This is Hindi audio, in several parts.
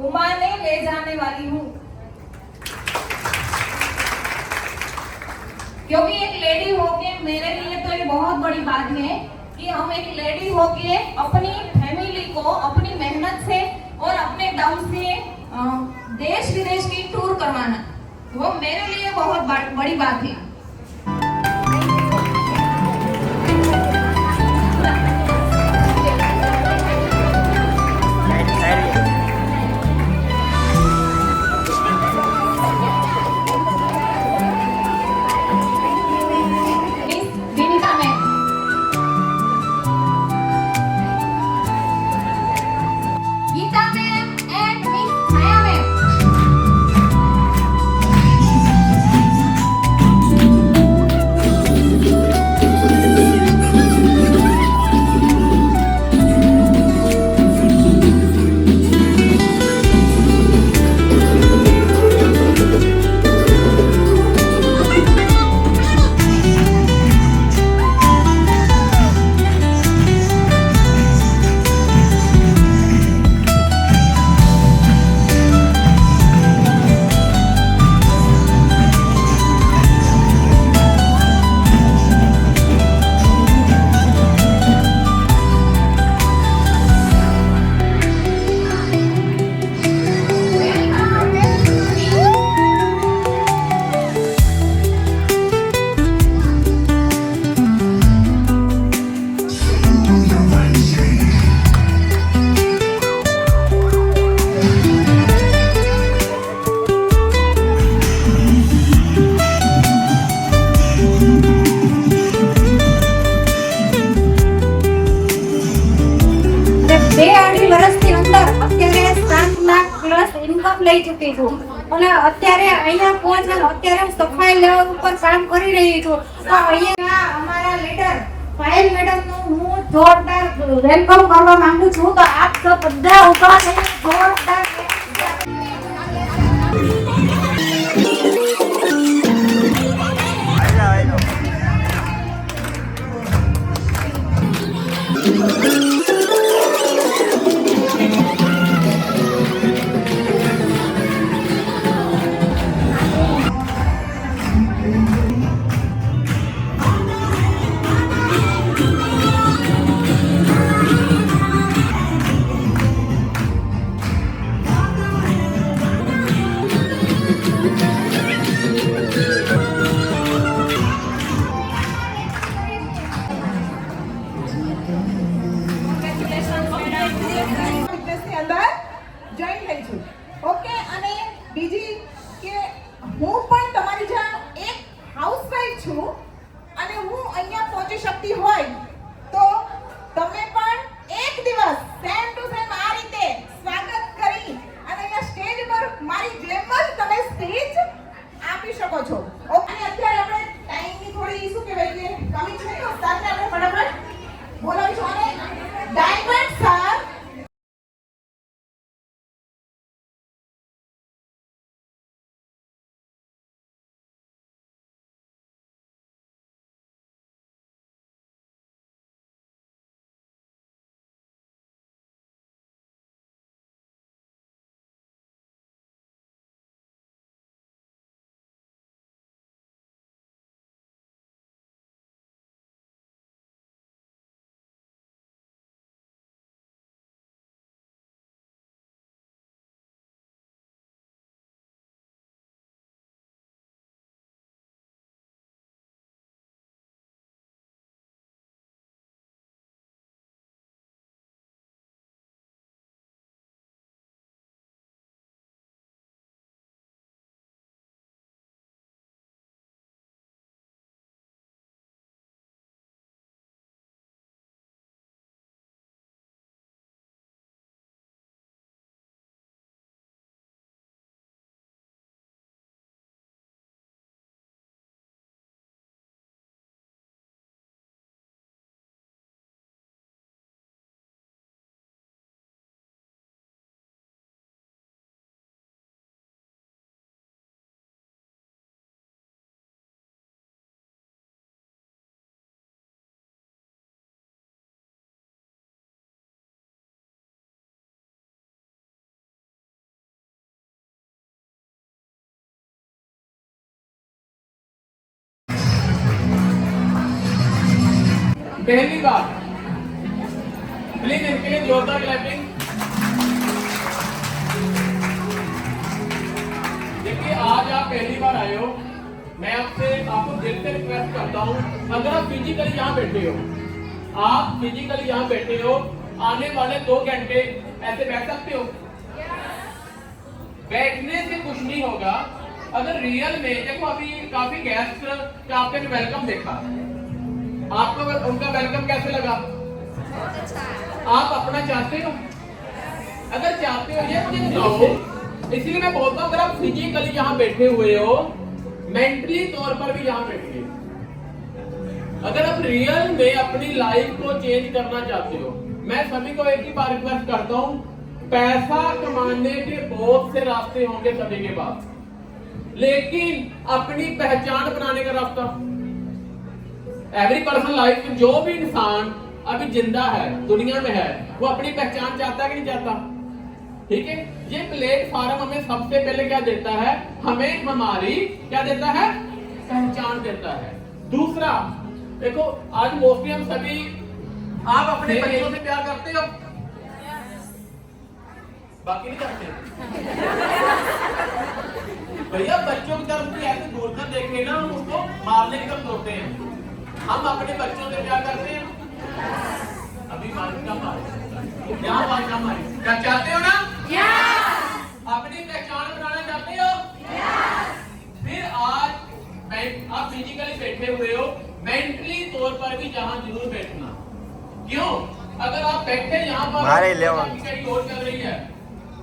घुमाने ले जाने वाली हूँ, क्योंकि एक लेडी होके मेरे लिए तो ये बहुत बड़ी बात है कि हम एक लेडी होके अपनी फैमिली को अपनी मेहनत से और अपने दम से देश विदेश की टूर करवाना, वो मेरे लिए बहुत बड़ी बात है। લઈ ચૂકી છું અને અત્યારે અહીંયા પહોંચીને અત્યારે સફાઈ લેવલ ઉપર કામ કરી રહી છું। તો અહીંયા અમારા લીડર પાયલ મેડમ નું હું જોરદાર વેલકમ કરવા માંગુ છું। તો આપ તો બધા ઉભા થઈને જોરદાર ઓકે। અને બીજી કે હું પણ તમારી જેમ એક હાઉસવાઈફ છું અને હું અહીંયા પહોંચી શકતી હોય તો તમે પણ એક દિવસ સેમ ટુ સેમ આ રીતે સ્વાગત કરી અને અહીંયા સ્ટેજ પર મારી જેમ જ તમે સ્પીચ આપી શકો છો। ઓકે, અત્યારે આપણે ટાઈમની થોડી શું કહેવાય કે કમી છે તો સાહેબને આપણે ફટાફટ બોલાવીશું અને ડાયમંડ સર पहली बार, प्लीज इनके लिए जोरदार क्लैपिंग। देखिए आज आप पहली बार आए हो, मैं आपको दिल से रिक्वेस्ट करता हूँ, अगर आप फिजिकली यहाँ बैठे हो, आप फिजिकली यहाँ बैठे हो, आने वाले 2 घंटे ऐसे बैठ सकते हो? बैठने से कुछ नहीं होगा। अगर रियल में देखो, अभी काफी गेस्ट का आपने वेलकम देखा, आपको उनका वेलकम कैसे लगा? आप अपना चाहते हो? अगर चाहते हो ये मुझे बताओ। इसलिए मैं बोलता हूँ, अगर आप फिजिकली यहाँ बैठे हुए हो, मेंटली तौर पर भी यहाँ बैठिए। अगर आप रियल में अपनी लाइफ को चेंज करना चाहते हो, मैं सभी को एक ही बार रिक्वेस्ट करता हूँ, पैसा कमाने के बहुत से रास्ते होंगे सभी के पास, लेकिन अपनी पहचान बनाने का रास्ता, एवरी पर्सन लाइफ, जो भी इंसान अभी जिंदा है, दुनिया में है, वो अपनी पहचान चाहता है कि नहीं चाहता? ठीक है, ये प्लेटफॉर्म हमें सबसे पहले क्या देता है? हमें हमारी क्या देता है? पहचान देता है। दूसरा देखो, आज मोस्टली हम सभी, आप अपने बच्चों से प्यार करते हो? बाकी नहीं करते भैया। बच्चों की तरफ भी ऐसे दूर कर देखें ना, हम उसको मारने की तरफ दौड़ते हैं। हम अपने बच्चों से प्यार करते हैं? अभी क्या मारे, क्या मारे, क्या चाहते हो ना? अपनी पहचान बनाना चाहते हो? फिर आज आप फिजिकली बैठे हुए हो, मेंटली तौर पर भी जहां जरूर बैठना। क्यों? अगर आप बैठे यहाँ पर कहीं और चल रही है,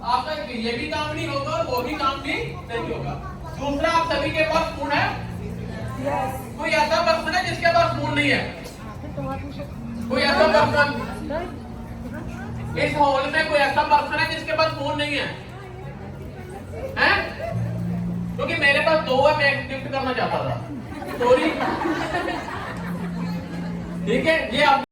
आपका ये भी काम नहीं होगा और वो भी काम नहीं होगा। दूसरा, आप सभी के पास फोन है? कोई ऐसा पर्सन है जिसके पास फोन नहीं है? कोई ऐसा पर्सन इस हॉल में, कोई ऐसा पर्सन है जिसके पास फोन नहीं है? हैं? क्योंकि मेरे पास 2 है, मैं एक गिफ्ट करना चाहता था। सॉरी, ठीक है, ये आप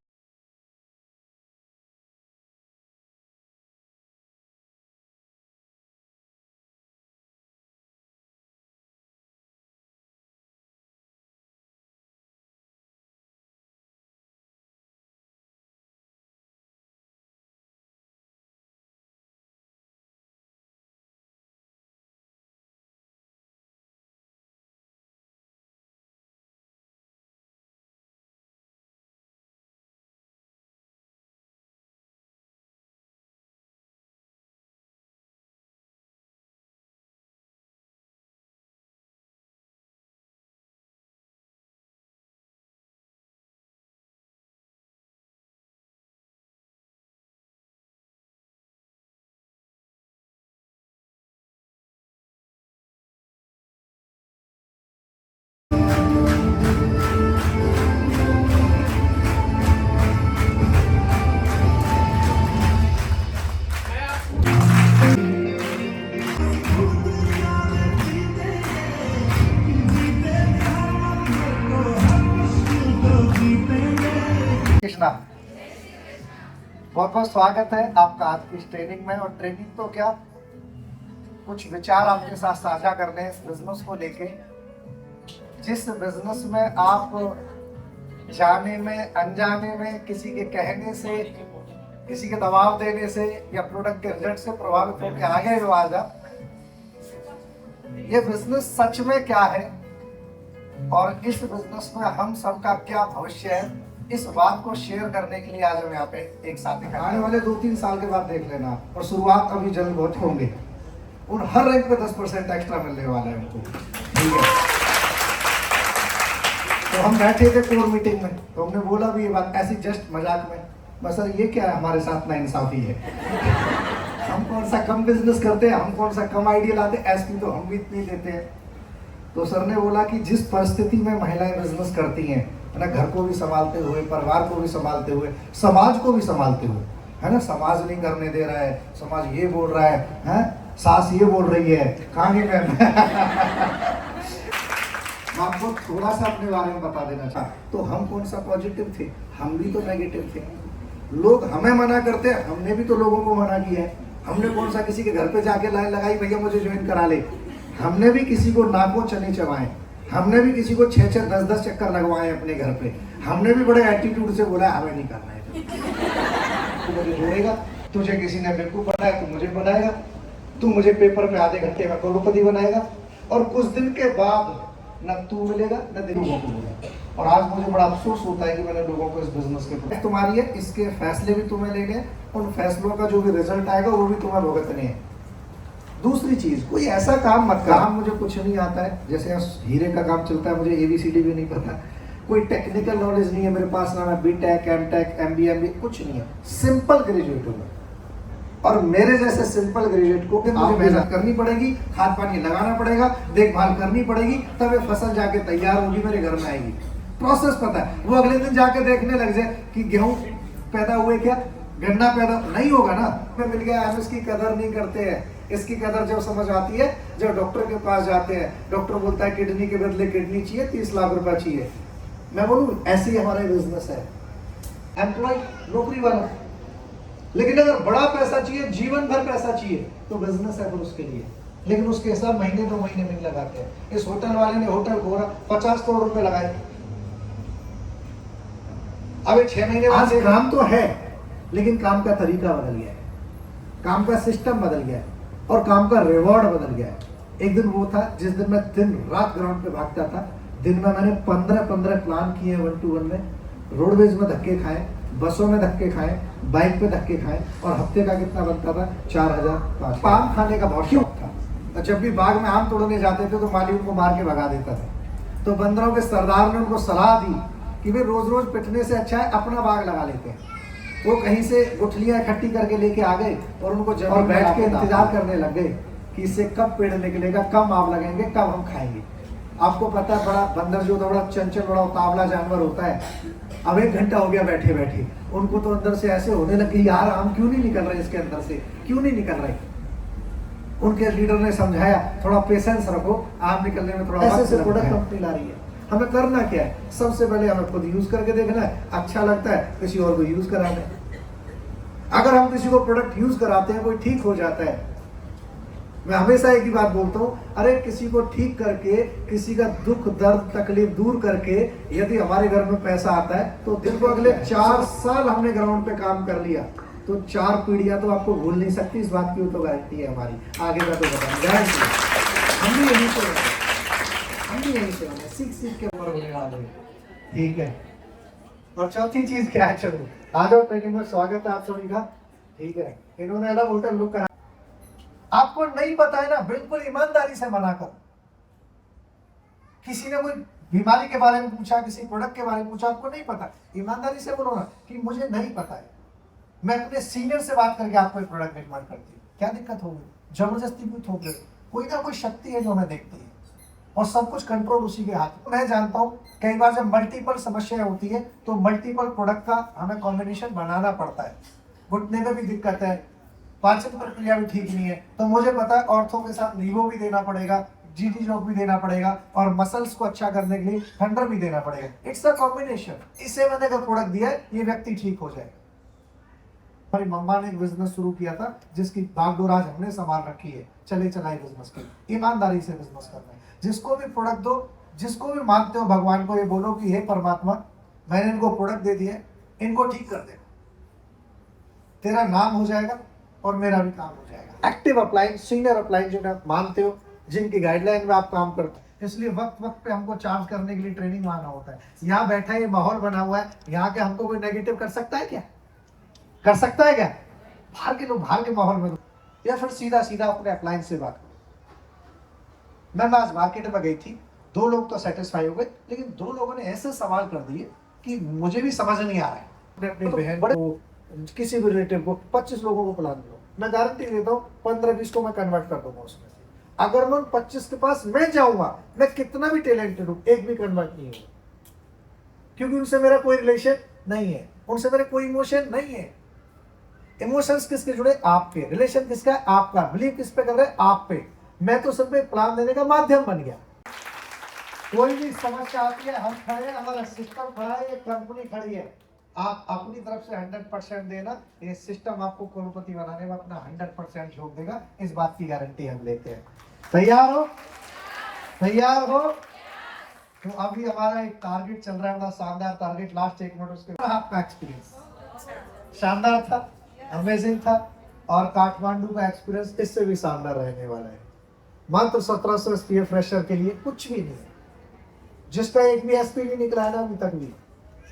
कृष्णा, बहुत बहुत स्वागत है आपका आज की इस ट्रेनिंग में। और ट्रेनिंग तो क्या, कुछ विचार आपके साथ साझा करने इस बिजनेस को लेके, जिस बिजनेस में आप जाने में अनजाने में किसी के कहने से, किसी के दबाव देने से या प्रोडक्ट के रिजल्ट से प्रभावित होकर आ गए हो आज आप। ये बिजनेस सच में क्या है और इस बिजनेस में हम सबका क्या भविष्य है, इस बात को शेयर करने के लिए आज हम यहाँ पे एक साथ हैं। आने वाले 2-3 साल के बाद देख लेना, और शुरुआत अभी जल्द बहुत होंगे, और हर रैंक पे 10% एक्स्ट्रा मिलने वाला है उनको। ठीक है, तो हम बैठे थे कोर मीटिंग में, तो हमने बोला भी ये बात ऐसी जस्ट मजाक में, बस सर ये क्या है, हमारे साथ ना इंसाफी है। हम कौन सा कम बिजनेस करते हैं, हम कौन सा कम आइडिया लाते हैं, एसपी तो हम भी इतनी देते हैं। तो सर ने बोला कि जिस परिस्थिति में महिलाएं बिजनेस करती हैं, है ना, घर को भी संभालते हुए, परिवार को भी संभालते हुए, समाज को भी संभालते हुए, है ना, समाज नहीं करने दे रहा है, समाज ये बोल रहा है, सास ये बोल रही है, कहाँ गई मैम। मैं आपको थोड़ा सा अपने बारे में बता देना चाहता, तो हम कौन सा पॉजिटिव थे, हम भी तो नेगेटिव थे। लोग हमें मना करते हैं, हमने भी तो लोगों को मना किया है। हमने कौन सा किसी के घर पे जाके लाइन लगाई, भैया मुझे ज्वाइन करा ले। हमने भी किसी को नाको चने चबाए, हमने भी किसी को 6-6, 10-10 चक्कर लगवाए अपने घर पे। हमने भी बड़े एटीट्यूड से बोला हमें नहीं करना है। तू मुझे जोड़ेगा, तुझे किसी ने बेवकूफ बनाया तू मुझे बनाएगा, तू मुझे पेपर पे आधे घंटे में करोड़पति बनाएगा, और कुछ दिन के बाद न तू मिलेगा न लोगों को मिलेगा। और आज मुझे बड़ा अफसोस होता है कि मैंने लोगों को इस बिजनेस के तुम्हारी है, इसके फैसले भी तुम्हें लेने हैं, उन फैसलों का जो भी रिजल्ट आएगा वो भी तुम्हें भुगतने है। दूसरी चीज, कोई ऐसा काम मत कर, काम मुझे कुछ नहीं आता है, जैसे हीरे का काम चलता है मुझे ABCD भी नहीं पता, कोई टेक्निकल नॉलेज नहीं है मेरे पास, ना मैं BTech MTech MBA कुछ नहीं है, सिंपल ग्रेजुएट हूँ मैं। और मेरे जैसे सिंपल ग्रेजुएट को मुझे मेहनत करनी पड़ेगी, खाद पानी लगाना पड़ेगा, देखभाल करनी पड़ेगी, तब ये फसल जाके तैयार होगी, मेरे घर में आएगी। प्रोसेस पता है, वो अगले दिन जाके देखने लग जाए कि गेहूं पैदा हुए क्या, गन्ना पैदा नहीं होगा ना, मैं मिल गया। हम इसकी कदर नहीं करते हैं, इसकी कदर जब समझ आती है जब डॉक्टर के पास जाते हैं, डॉक्टर बोलता है किडनी के बदले किडनी चाहिए, 30 लाख रुपए चाहिए। मैं बोलूँ ऐसे ही हमारा बिजनेस है, एम्प्लॉय नौकरी वाला, लेकिन अगर बड़ा पैसा चाहिए, जीवन भर पैसा चाहिए, तो बिजनेस है फिर उसके लिए, लेकिन उसके हिसाब महीने 2 महीने में लगाते हैं। इस होटल वाले ने होटल खोला, 50 करोड़ रुपए लगाए, अब 6 महीने बाद काम तो है, लेकिन काम का तरीका बदल गया है, काम का सिस्टम बदल गया है, और काम का रिवॉर्ड बदल गया है। एक दिन वो था जिस दिन मैं दिन रात ग्राउंड पे भागता था, दिन में मैंने 15 प्लान किए 1 to 1 में, रोडवेज में धक्के खाए, बसों में धक्के खाए, बाइक पे धक्के खाए, और हफ्ते का कितना बनता था 4000। आम खाने का बहुत शौक था, जब भी बाग में आम तोड़ने जाते थे तो माली उनको मार के भगा देता था। तो बंदरों के सरदार ने उनको सलाह दी कि भाई रोज रोज पिटने से अच्छा है अपना बाग लगा लेते हैं। वो कहीं से गुठलियां इकट्ठी करके लेके आ गए और उनको और बैठ के इंतजार करने लग गए कि इससे कब पेड़ निकलेगा, कब आम लगेंगे, कब हम खाएंगे। आपको पता है बड़ा बंदर जो बड़ा चंचल बड़ा उतावला जानवर होता है, अब 1 घंटा हो गया बैठे बैठे, उनको तो अंदर से ऐसे होने लगे यार आम क्यों नहीं निकल रहे, इसके अंदर से क्यों नहीं निकल रहे। उनके लीडर ने समझाया थोड़ा पेशेंस रखो, आम निकलने में थोड़ा ऐसे से प्रोडक्ट कंपनी ला रही है, हमें करना क्या है, सबसे पहले हमें खुद यूज करके देखना है, अच्छा लगता है किसी और को यूज कराना है। अगर हम किसी को प्रोडक्ट यूज कराते हैं, कोई ठीक हो जाता है, मैं हमेशा एक ही बात बोलता हूँ, अरे किसी को ठीक करके, किसी का दुख दर्द तकलीफ दूर करके यदि हमारे घर में पैसा आता है तो दिन को अगले 4 साल हमने ग्राउंड पे काम कर लिया तो 4 पीढ़ियां तो आपको भूल नहीं सकती, इस बात की तो गारंटी है हमारी। आगे का तो बताएं, गारंटी हम भी यहीं से सीख के बड़े होने वाले हैं, ठीक है। और चौथी चीज क्या है, चलो आ जाओ, ट्रेनिंग में स्वागत है आप सभी का, ठीक है। इन्होंने अलग होटल बुक करा, आपको नहीं पता है ना, बिल्कुल ईमानदारी से मना करो। किसी ने कोई बीमारी के बारे में पूछा, किसी प्रोडक्ट के बारे में पूछा, आपको नहीं पता, ईमानदारी से बोलो ना कि मुझे नहीं पता है, मैं अपने सीनियर से बात करके आपको एक प्रोडक्ट रिकमेंड करती हूँ, क्या दिक्कत होगी, जबरदस्ती भी थोप दे, कोई ना कोई शक्ति है जो हमें देखती है और सब कुछ कंट्रोल उसी के हाथ में। मैं जानता हूँ कई बार जब मल्टीपल समस्याएं होती है तो मल्टीपल प्रोडक्ट का हमें कॉम्बिनेशन बनाना पड़ता है, घुटने में भी दिक्कत है, पाचन प्रक्रिया भी ठीक नहीं है, तो मुझे पता है ऑर्थो के साथ लीवो भी देना पड़ेगा, जीटी जॉब भी देना पड़ेगा, और मसल्स को अच्छा करने के लिए थंडर भी देना पड़ेगा। It's a combination. इससे मैंने अगर प्रोडक्ट दिया है, ये व्यक्ति ठीक हो जाए। हमारी मम्मा ने एक बिजनेस शुरू किया था जिसकी बागडोर आज हमने संभाल रखी है, चले चलाए बिजनेस की, ईमानदारी से बिजनेस करना है। जिसको भी प्रोडक्ट दो, जिसको भी मानते हो भगवान को ये बोलो कि हे परमात्मा, मैंने इनको प्रोडक्ट दे दिया, इनको ठीक कर दे, तेरा नाम हो जाएगा और मेरा भी काम हो जाएगा। एक्टिव अपलाइन, सीनियर अपलाइन जो आप मानते हो, जिनकी गाइडलाइन में आप काम करते हो, इसलिए वक्त वक्त पे हमको चार्ज करने के लिए ट्रेनिंग आना होता है। यहाँ बैठा ये माहौल बना हुआ है, यहाँ के हमको कोई नेगेटिव कर सकता है क्या, कर सकता है क्या? बाहर के लोग बाहर के माहौल में, या फिर सीधा सीधा अपने अपलाइन से बात करो। मैं आज मार्केट में गई थी, 2 लोग तो सेटिस्फाई हो गए, लेकिन 2 लोगों ने ऐसे सवाल कर दिए कि मुझे भी समझ नहीं आ रहा है। अपनी बहन को, किसी भी रिलेटिव को 25 लोगों को प्लान दो, मैं गारंटी देता हूँ 15-20 को मैं कन्वर्ट कर दूंगा उसमें से। अगर मैं 25 के पास मैं जाऊंगा, मैं कितना भी टैलेंटेड हूँ, एक भी कन्वर्ट नहीं होगा, क्योंकि उनसे मेरा कोई रिलेशन नहीं है, उनसे मेरे कोई इमोशन नहीं है। इमोशंस किसके जुड़े? आपके। रिलेशन किसका है? आपका। बिलीव किस पे कर रहे हैं? आप पे। मैं तो सिर्फ एक प्लान देने का माध्यम बन गया। कोई भी समस्या आती है, हम खड़े हैं, हमारा सिस्टम खड़ा है, एक कंपनी खड़ी है, आप अपनी तरफ से 100% देना, ये सिस्टम आपको करोड़पति बनाने में अपना 100% झोंक देगा, इस बात की गारंटी हम लेते हैं। तैयार हो? तैयार हो? तो अभी हमारा एक टारगेट चल रहा है, बड़ा शानदार टारगेट, लास्ट 1 मिनट उसके बाद आपका एक्सपीरियंस शानदार था, अमेजिंग था, और काठमांडू का एक्सपीरियंस इससे भी शानदार रहने वाला है। मात्र 1700 SPF फ्रेशर के लिए कुछ भी नहीं, जिसका एक भी SP नहीं निकला है ना अभी तक भी,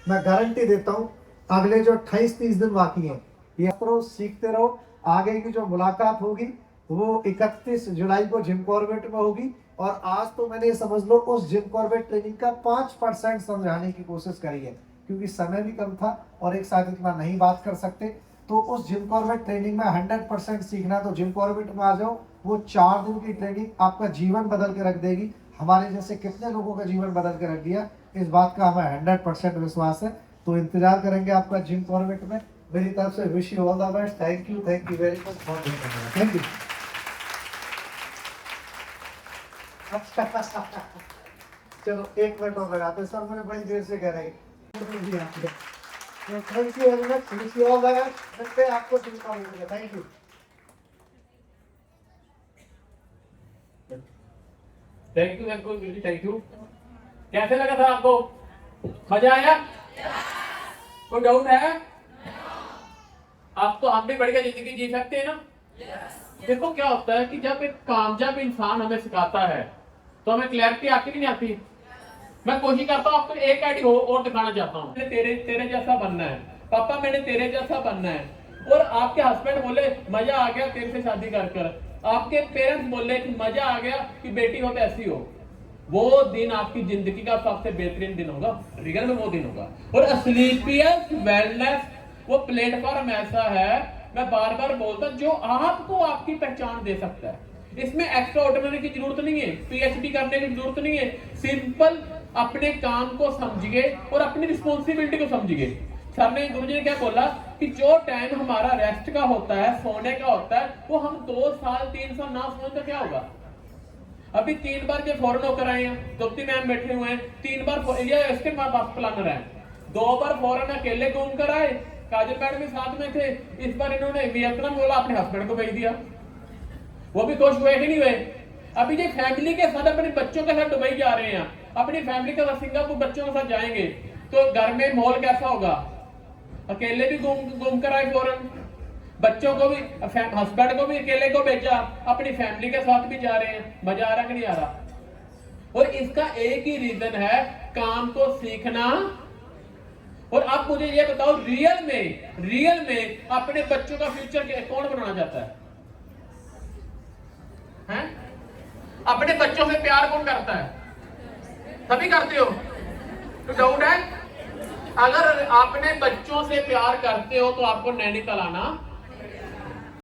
मैं गारंटी देता हूँ अगले जो 28-30 दिन बाकी हैं, ये करो, सीखते रहो। आगे की जो मुलाकात होगी वो 31 जुलाई को जिम कॉर्बेट में होगी, और आज तो मैंने ये समझ लो उस जिम कॉर्बेट ट्रेनिंग का 5% समझाने की कोशिश करी है, क्योंकि समय भी कम था और एक साथ इतना नहीं बात कर सकते। तो उस जिम कॉर्बेट ट्रेनिंग में 100% सीखना, तो जिम कॉर्बेट में आ जाओ। वो 4 दिन की ट्रेनिंग आपका जीवन बदल के रख देगी। हमारे जैसे कितने लोगों का जीवन बदल के रख दिया, इस बात का हमें 100% विश्वास है। तो इंतजार करेंगे आपका जिम कॉर्बेट में। मेरी तरफ से wish you all the best. Thank you very much for thank you. चलो 1 मिनट और लगाते सर, मैंने बड़ी देर से कह रही। Thank you very much, wish you all the best. मिलते हैं आपको जिम कॉर्बेट में। Thank you. Thank you. कैसे लगा था आपको? मजा आया? कोई डाउट है? आप तो हम भी बढ़ के जिंदगी जी सकते हैं ना? देखो क्या होता है कि जब एक कामयाब इंसान हमें सिखाता है तो हमें क्लैरिटी आती नहीं आती। मैं कोशिश करता हूँ आपको एक आईडी और दिखाना चाहता हूँ। तेरे जैसा बनना है पापा, मैंने तेरे जैसा बनना है। और आपके हस्बैंड बोले मजा आ गया तेरे से शादी कर। आपके पेरेंट्स बोले कि मजा आ गया कि बेटी हो तो ऐसी हो। वो दिन आपकी जिंदगी का सबसे बेहतरीन दिन होगा, रियल में वो दिन होगा। और स्लीपियस वेलनेस वो प्लेटफॉर्म ऐसा है, मैं बार बार बोलता हूं, जो आपको आपकी पहचान दे सकता है। इसमें एक्स्ट्रा ऑर्डिनरी की जरूरत नहीं है, PhD करने की जरूरत नहीं है। सिंपल अपने काम को समझिए और अपनी रिस्पॉन्सिबिलिटी को समझिए। सर ने, गुरुजी ने क्या बोला कि जो टाइम हमारा रेस्ट का होता है, सोने का होता है, वो हम 2 साल 3 साल ना सोए तो क्या होगा। अभी 3 बार जो फॉरन होकर आए हैं, द्रौपदी मैम बैठे हुए हैं, 3 बार ये इसके पास प्लानर है। 2 बार फॉरन अकेले घूम कर आए, काजल मैडम भी साथ में थे। इस बार इन्होंने वियतनाम बोला, अपने हस्बैंड को भेज दिया। वो भी खुश हुए कि नहीं हुए? अभी जो फैमिली के साथ अपने बच्चों के साथ दुबई जा रहे हैं, अपनी फैमिली के साथ सिंगापुर बच्चों के साथ जाएंगे, तो घर में माहौल कैसा होगा? अकेले भी घूम कर आए फॉरन, बच्चों को भी, हस्बैंड को भी अकेले को भेजा, अपनी फैमिली के साथ भी जा रहे हैं। मजा आ रहा कि नहीं आ रहा? और इसका एक ही रीजन है, काम को सीखना। और आप मुझे ये बताओ, रियल में अपने बच्चों का फ्यूचर कौन बनाना चाहता है? हैं? अपने बच्चों से प्यार कौन करता है? सभी करते हो? तो डाउट है? अगर आपने बच्चों से प्यार करते हो तो आपको नैनीताल आना